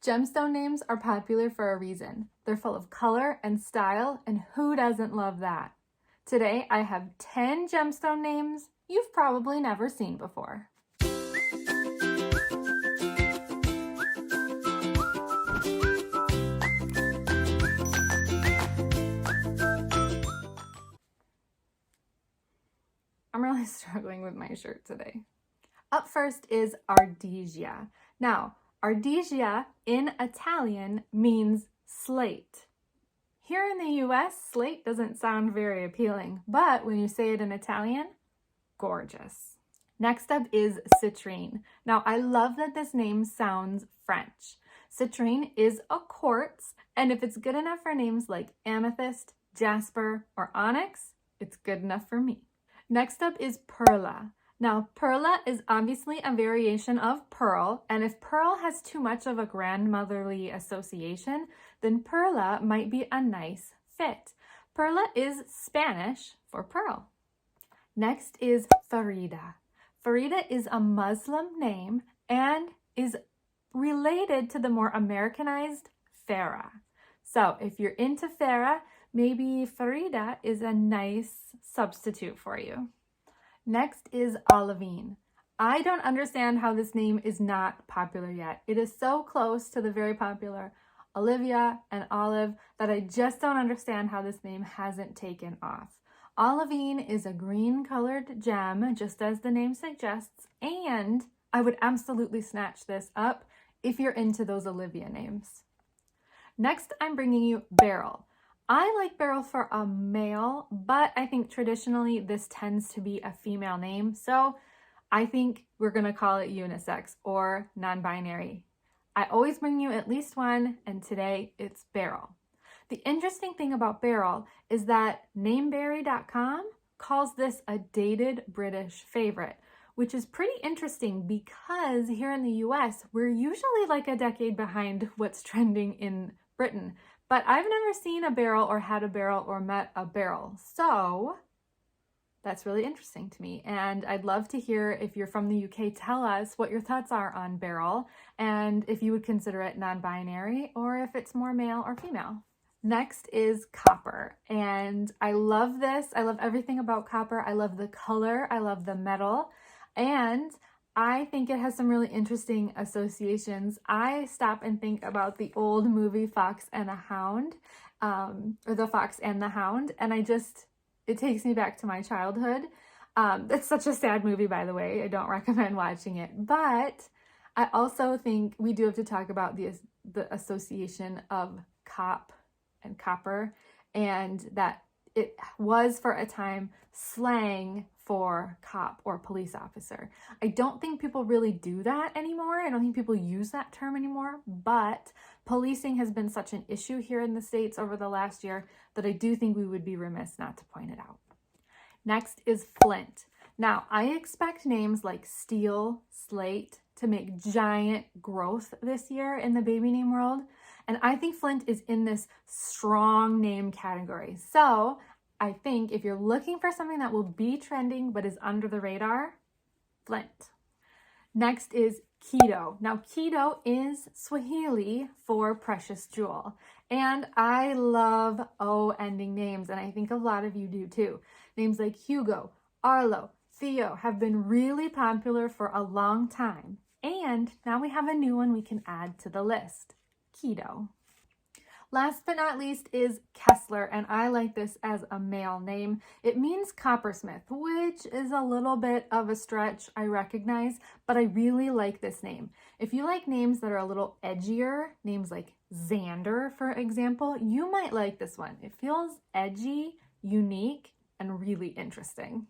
Gemstone names are popular for a reason. They're full of color and style, and who doesn't love that? Today, I have 10 gemstone names you've probably never seen before. I'm really struggling with my shirt today. Up first is ardesia. Now, ardesia in Italian means slate. Here in the US, slate doesn't sound very appealing, but when you say it in Italian, gorgeous. Next up is citrine. Now, I love that this name sounds French. Citrine is a quartz, and if it's good enough for names like amethyst, jasper, or onyx, it's good enough for me. Next up is Perla. Now, Perla is obviously a variation of pearl, and if pearl has too much of a grandmotherly association, then Perla might be a nice fit. Perla is Spanish for pearl. Next is Farida. Farida is a Muslim name and is related to the more Americanized Farah. So if you're into Farah, maybe Farida is a nice substitute for you. Next is Olivine. I don't understand how this name is not popular yet. It is so close to the very popular Olivia and Olive that I just don't understand how this name hasn't taken off. Olivine is a green colored gem, just as the name suggests, and I would absolutely snatch this up if you're into those Olivia names. Next, I'm bringing you Beryl. I like Beryl for a male, but I think traditionally this tends to be a female name, so I think we're going to call it unisex or non-binary. I always bring you at least one, and today it's Beryl. The interesting thing about Beryl is that nameberry.com calls this a dated British favorite, which is pretty interesting because here in the US, we're usually like a decade behind what's trending in Britain. But I've never seen a Beryl or had a Beryl or met a Beryl. So that's really interesting to me. And I'd love to hear, if you're from the UK, tell us what your thoughts are on Beryl and if you would consider it non-binary or if it's more male or female. Next is copper. And I love this. I love everything about copper. I love the color. I love the metal. And I think it has some really interesting associations. I stop and think about the old movie Fox and the Hound, or The Fox and the Hound, and it takes me back to my childhood. It's such a sad movie, by the way. I don't recommend watching it, but I also think we do have to talk about the association of cop and copper, and that it was for a time slang for cop or police officer. I don't think people really do that anymore. I don't think people use that term anymore, but policing has been such an issue here in the States over the last year that I do think we would be remiss not to point it out. Next is Flint. Now, I expect names like Steel, Slate to make giant growth this year in the baby name world, and I think Flint is in this strong name category. So I think if you're looking for something that will be trending but is under the radar, Flint. Next is Keto. Now, Keto is Swahili for precious jewel. And I love O-ending names, and I think a lot of you do too. Names like Hugo, Arlo, Theo have been really popular for a long time. And now we have a new one we can add to the list, Keto. Last but not least is Kessler, and I like this as a male name. It means coppersmith, which is a little bit of a stretch, I recognize, but I really like this name. If you like names that are a little edgier, names like Xander, for example, you might like this one. It feels edgy, unique, and really interesting.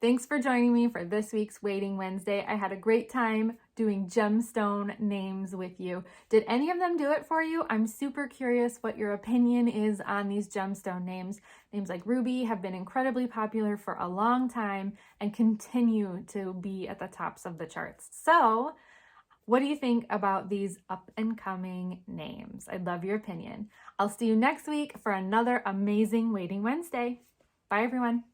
Thanks for joining me for this week's Waiting Wednesday. I had a great time doing gemstone names with you. Did any of them do it for you? I'm super curious what your opinion is on these gemstone names. Names like Ruby have been incredibly popular for a long time and continue to be at the tops of the charts. So, what do you think about these up and coming names? I'd love your opinion. I'll see you next week for another amazing Waiting Wednesday. Bye, everyone.